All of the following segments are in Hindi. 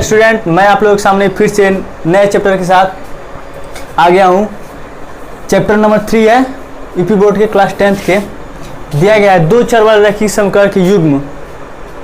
स्टूडेंट, मैं आप लोगों के सामने फिर से नए चैप्टर के साथ आ गया हूँ। चैप्टर नंबर 3 है यूपी बोर्ड के क्लास 10th के। दिया गया है दो चर वाले रैखिक समीकरण के युग्म।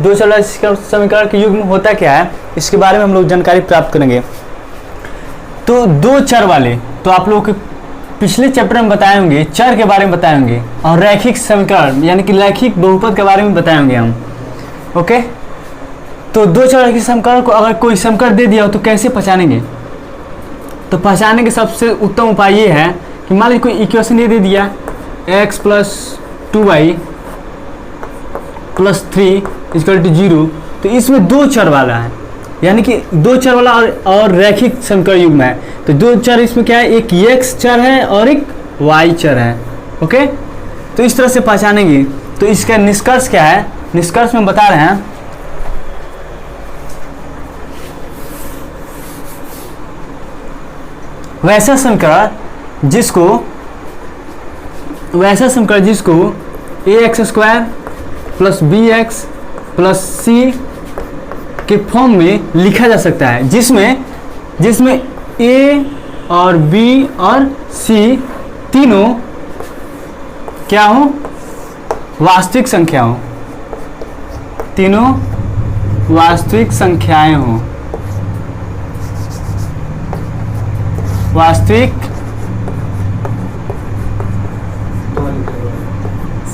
दो चर वाले समीकरण के युग्म होता क्या है, इसके बारे में हम लोग जानकारी प्राप्त करेंगे। तो दो चर वाले, तो आप लोगों के पिछले चैप्टर में बताए होंगे, चर के बारे में बताए होंगे, और रैखिक समीकरण यानी कि रैखिक बहुपद के बारे में बताए होंगे हम। ओके, तो दो चर के समीकरण को अगर कोई समीकरण दे दिया हो तो कैसे पहचानेंगे? तो पहचानने के सबसे उत्तम उपाय ये है कि मान लीजिए कोई इक्वेशन ये दे दिया x + 2y + 3 = 0, तो इसमें दो चर वाला है, यानी कि दो चर वाला और रैखिक समीकरण युग्म है। तो दो चर इसमें क्या है, एक x चर है और एक y चर है। ओके, तो इस तरह से पहचानेंगे। तो इसका निष्कर्ष क्या है, निष्कर्ष में बता रहे हैं वैसा समीकरण जिसको ax² + bx + c के फॉर्म में लिखा जा सकता है, जिसमें a और b और c तीनों क्या हो, वास्तविक संख्या हो, तीनों वास्तविक संख्याएं हो, वास्तविक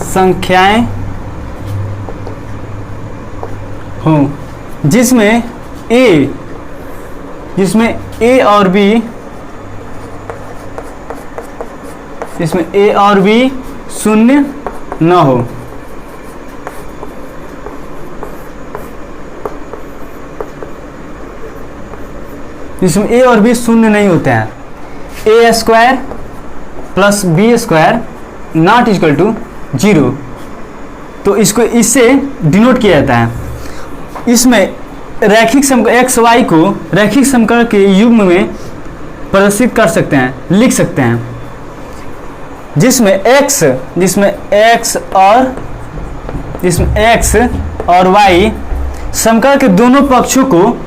संख्याएं हो, जिसमें a और b शून्य न हो। जिसमें a और b शून्य नहीं होते हैं। a² + b² ≠ 0, तो इसको इससे डिनोट किया जाता है। इसमें रैखिक समीकरण x y को रैखिक समीकरण के युग्म में प्रदर्शित कर सकते हैं, लिख सकते हैं, जिसमें x और y समीकरण के दोनों पक्षों को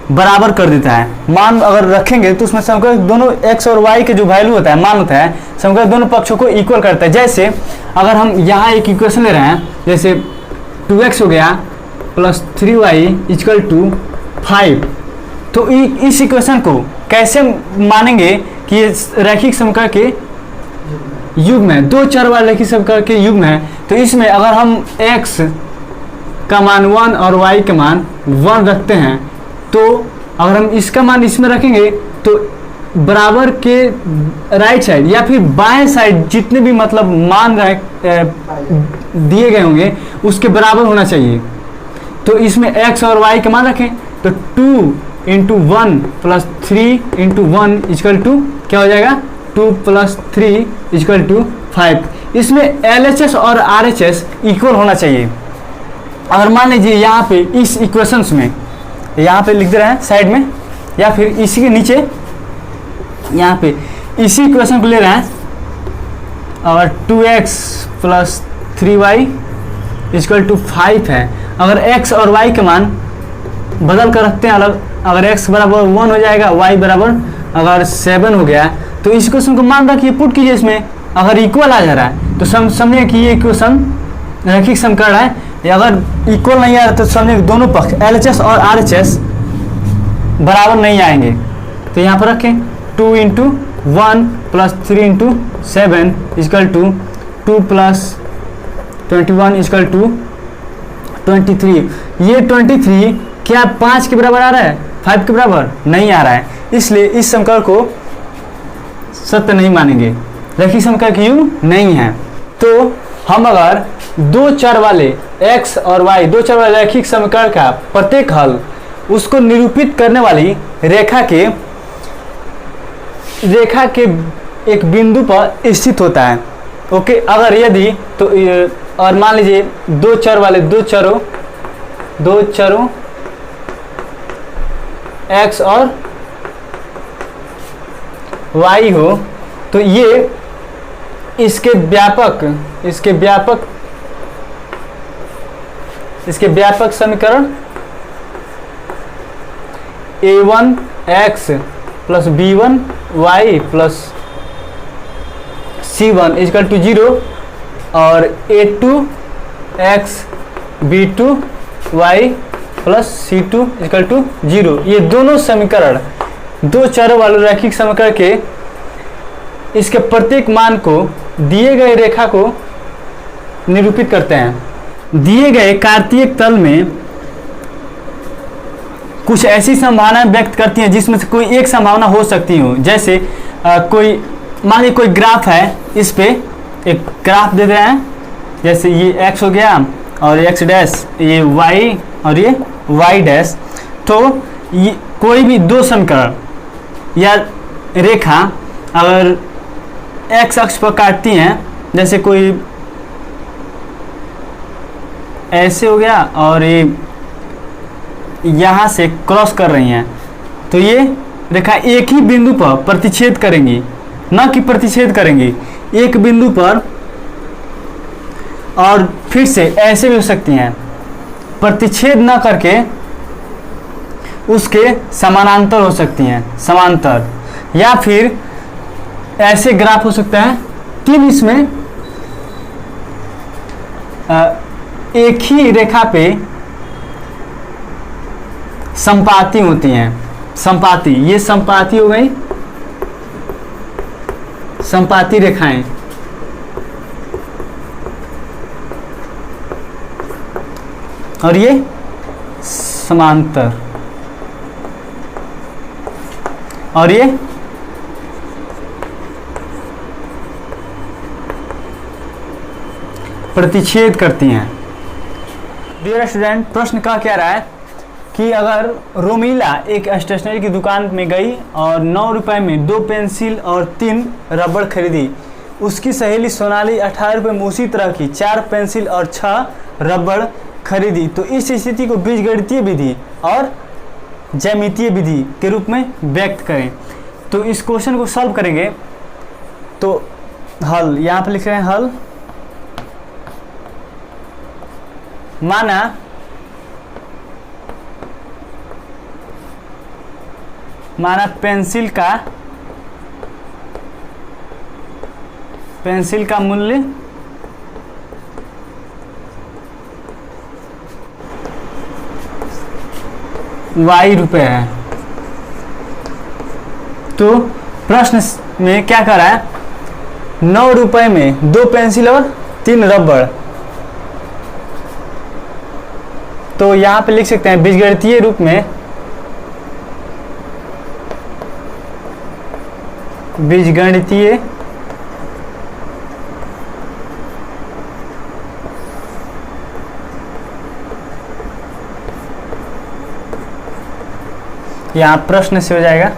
बराबर कर देता है। मान अगर रखेंगे तो उसमें समीकरण दोनों x और y के जो वैल्यू होता है, मान होता है, समीकरण दोनों पक्षों को इक्वल करता है। जैसे अगर हम यहाँ एक इक्वेशन ले रहे हैं, जैसे 2x हो गया + 3y = 5, तो इस इक्वेशन को कैसे मानेंगे कि ये रैखिक समीकरण के युग्म है, दो चर वाले रैखिक समीकरण के युग्म है। तो इसमें अगर हम x का मान 1 और y का मान 1 रखते हैं, तो अगर हम इसका मान इसमें रखेंगे तो बराबर के राइट साइड या फिर बाएं साइड जितने भी मतलब मान दिए गए होंगे उसके बराबर होना चाहिए। तो इसमें x और y के मान रखें तो 2 × 1 + 3 × 1 = क्या हो जाएगा, 2 + 3 = 5। इसमें LHS और RHS इक्वल होना चाहिए। अगर मान लीजिए यहाँ पे इस इक्वेशंस में, यहाँ पे लिख दे रहे हैं साइड में, या फिर इसी के नीचे यहाँ पे इसी इक्वेशन को ले रहे हैं, और 2x + 3y = 5 है। अगर x और y के मान बदल कर रखते हैं अलग, अगर x बराबर 1 हो जाएगा, y बराबर अगर 7 हो गया, तो इस क्वेश्चन को मान रखिए, पुट कीजिए इसमें। अगर इक्वल आ जा रहा है तो समझिए कि ये इक्वेशन रैखिक समीकरण है। अगर इक्वल नहीं आ रहा तो समझिए दोनों पक्ष LHS और RHS बराबर नहीं आएंगे। तो यहाँ पर रखें 2 × 1 + 3 × 7 = 2 + 21 = 23। ये 23 क्या 5 के बराबर आ रहा है, 5 के बराबर नहीं आ रहा है, इसलिए इस समीकरण को सत्य नहीं मानेंगे, रैखिक समीकरण के युग्म नहीं है। तो हम अगर दो चर वाले x और y, दो चर वाले रैखिक समीकरण का प्रत्येक हल उसको निरूपित करने वाली रेखा के एक बिंदु पर स्थित होता है। ओके, अगर यदि तो और मान लीजिए दो चरों x और y हो, तो ये इसके व्यापक समीकरण a1x plus b1y plus c1 is equal to 0 और a2x b2y plus c2 is equal to 0। ये दोनों समीकरण दो चरों वाले रैखिक समीकरण के इसके प्रत्येक मान को दिए गए रेखा को निरूपित करते हैं। दिए गए कार्तीयक तल में कुछ ऐसी संभावनाएं व्यक्त करती हैं जिसमें से कोई एक संभावना हो सकती हो। जैसे कोई मान लीजिए कोई ग्राफ है, इस पे एक ग्राफ दे रहे हैं, जैसे ये x हो गया और x डैश, ये y और ये y डैश। तो ये कोई भी दो समीकरण या रेखा अगर x अक्ष पर काटती हैं, जैसे कोई ऐसे हो गया और ये यहाँ से क्रॉस कर रही हैं, तो ये रेखा एक ही बिंदु पर प्रतिच्छेद करेंगी, न कि प्रतिच्छेद करेंगी एक बिंदु पर, और फिर से ऐसे भी हो सकती हैं प्रतिच्छेद न करके उसके समानांतर हो सकती हैं, समांतर। या फिर ऐसे ग्राफ हो सकता है कि इसमें एक ही रेखा पे संपाती होती हैं, संपाती, ये संपाती हो गई, संपाती रेखाएं। और ये समांतर, और ये प्रतिच्छेद करती हैं। डियर स्टूडेंट, प्रश्न का क्या रहा है कि अगर रोमिला एक स्टेशनरी की दुकान में गई और 9 रुपए में 2 पेंसिल और 3 रबड़ खरीदी। उसकी सहेली सोनाली 18 रुपए में उसी तरह की 4 पेंसिल और 6 रबड़ खरीदी। तो इस स्थिति को बीजगणितीय विधि और ज्यामितीय विधि के रूप में व्यक्त करें। तो इस क्वेश्चन को सॉल्व करेंगे तो हल यहाँ पे लिख रहे हैं, हल माना पेंसिल का मूल्य y रुपए है। तो प्रश्न में क्या कर रहा है, 9 रुपए में 2 पेंसिल और 3 रबड़। तो यहाँ पे लिख सकते हैं बीजगणितीय रूप में, बीजगणितीय यहाँ प्रश्न से हो जाएगा।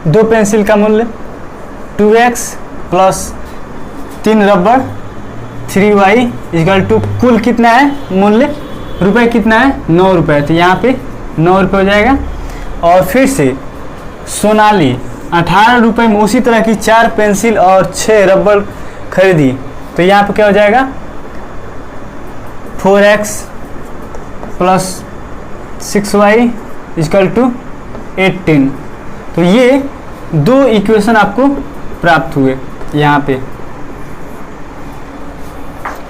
दो पेंसिल का मूल्य 2x प्लस 3 रबड़ 3y इक्वल टू कुल कितना है मूल्य, रुपए कितना है 9 रुपए। तो यहाँ पे 9 रुपए हो जाएगा। और फिर से सोनाली 18 रुपए में उसी तरह की 4 पेंसिल और 6 रबड़ खरीदी। तो यहाँ पे क्या हो जाएगा, 4x plus 6y equal to 18। तो ये दो इक्वेशन आपको प्राप्त हुए यहाँ पे।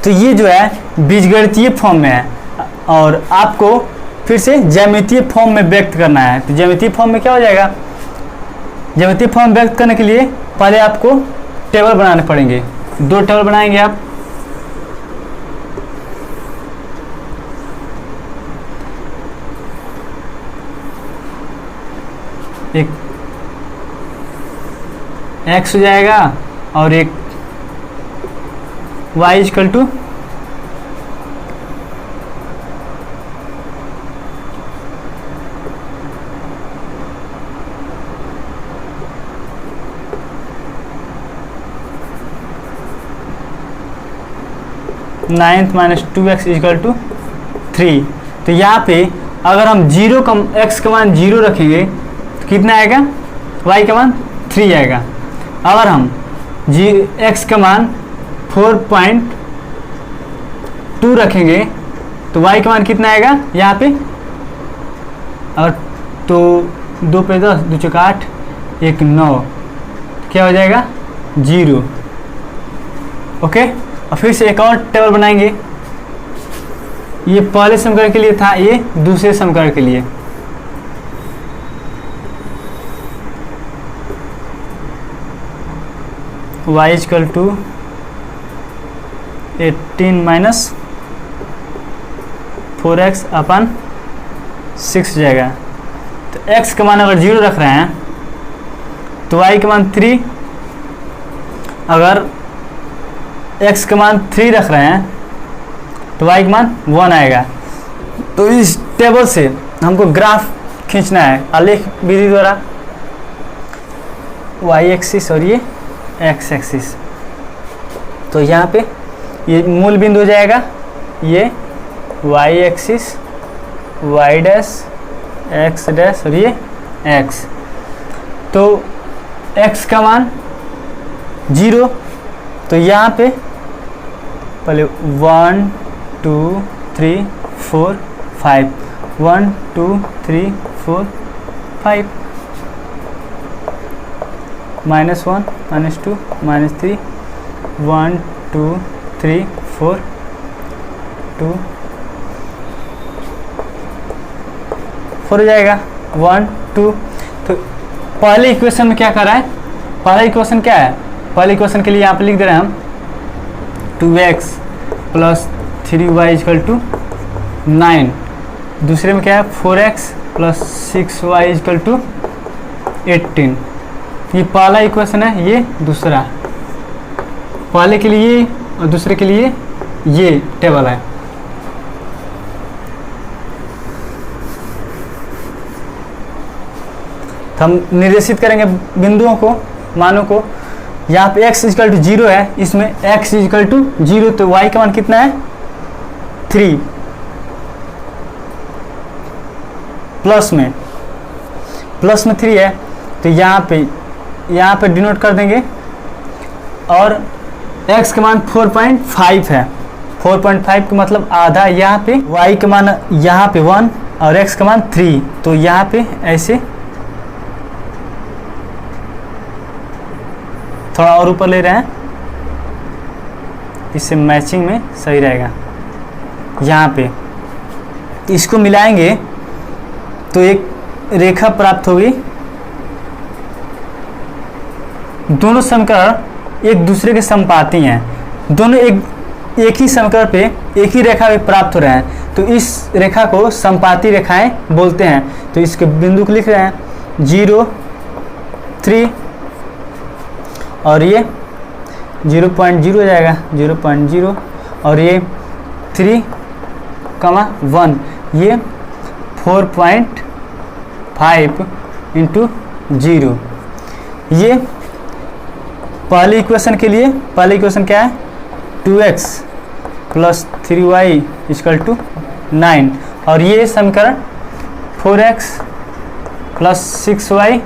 तो ये जो है बीजगणितीय फॉर्म में है और आपको फिर से ज्यामितीय फॉर्म में व्यक्त करना है। तो ज्यामितीय फॉर्म में क्या हो जाएगा, ज्यामितीय फॉर्म व्यक्त करने के लिए पहले आपको टेबल बनाने पड़ेंगे। 2 टेबल बनाएंगे आप। एक x हो जाएगा और एक y equal to ninth minus 2x equal to 3। तो यहाँ पे अगर हम जीरो का x का मान 0 रखेंगे तो कितना आएगा, y का मान 3 आएगा। अगर हम जी x का मान 4.2 रखेंगे तो y का मान कितना आएगा यहाँ पे, और तो 2 पे 10, 2 चौका 8, 1 9, क्या हो जाएगा 0। ओके, और फिर से एक और टेबल बनाएंगे। ये पहले समीकरण के लिए था, ये दूसरे समीकरण के लिए। y equal to 18 minus 4x अपन 6 जाएगा। तो x का मान अगर 0 रख रहे हैं तो y का मान 3, अगर x का मान 3 रख रहे हैं तो y का मान 1 आएगा। तो इस टेबल से हमको ग्राफ खींचना है आलेख विधि द्वारा, y एक्सिस और ये x एक्सिस। तो यहाँ पे ये मूल बिंदु हो जाएगा, ये y axis, y dash, x dash और ये x। तो x का मान 0, तो यहाँ पे पहले 1 2 3 4 5, 1 2 3 4 5, -1 -2 -3, 1 2 3 4 2 4 हो जाएगा 1 2। तो पहले इक्वेशन में क्या कर रहा है, पहला इक्वेशन क्या है, पहले इक्वेशन के लिए यहाँ पे लिख दे रहे हैं हम 2x plus 3y equal to 9। दूसरे में क्या है 4x plus 6y equal to 18। ये पहला इक्वेशन है, ये दूसरा, पहले के लिए और दूसरे के लिए ये टेबल है। तो हम निर्देशित करेंगे बिंदुओं को, मानों को। यहाँ पे x इक्वल टू 0 है, इसमें x इक्वल टू 0, तो y का मान कितना है 3। प्लस में 3 है, तो यहाँ पे डिनोट कर देंगे। और x का मान 4.5 है, 4.5 का मतलब आधा। यहाँ पे y का मान यहाँ पे 1 और x का मान 3, तो यहाँ पे ऐसे थोड़ा और ऊपर ले रहे हैं, इससे मैचिंग में सही रहेगा। यहाँ पे इसको मिलाएंगे तो एक रेखा प्राप्त होगी। दोनों समीकरण एक दूसरे के समपाती हैं, दोनों एक ही समीकरण पे एक ही रेखा पे प्राप्त हो रहे हैं, तो इस रेखा को समपाती रेखाएं बोलते हैं। तो इसके बिंदु को लिख रहे हैं 0 3, और ये 0.0 हो जाएगा 0.0, और ये 3, 1, ये 4.5 इंटू 0। ये पहली इक्वेशन के लिए, पहली इक्वेशन क्या है 2x plus 3y equal to 9, और ये समीकरण 4x plus 6y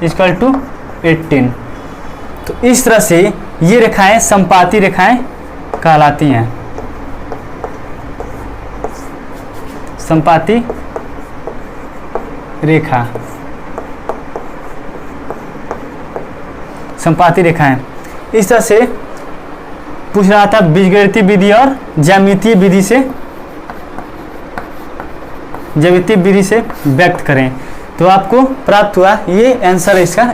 equal to 18। तो इस तरह से ये रेखाएं समपाती रेखाएं कहलाती हैं, समपाती रेखा, समपाती रेखाएं। इस तरह से पूछ रहा था बीजगणितीय विधि और ज्यामितीय विधि से व्यक्त करें, तो आपको प्राप्त हुआ ये आंसर है इसका।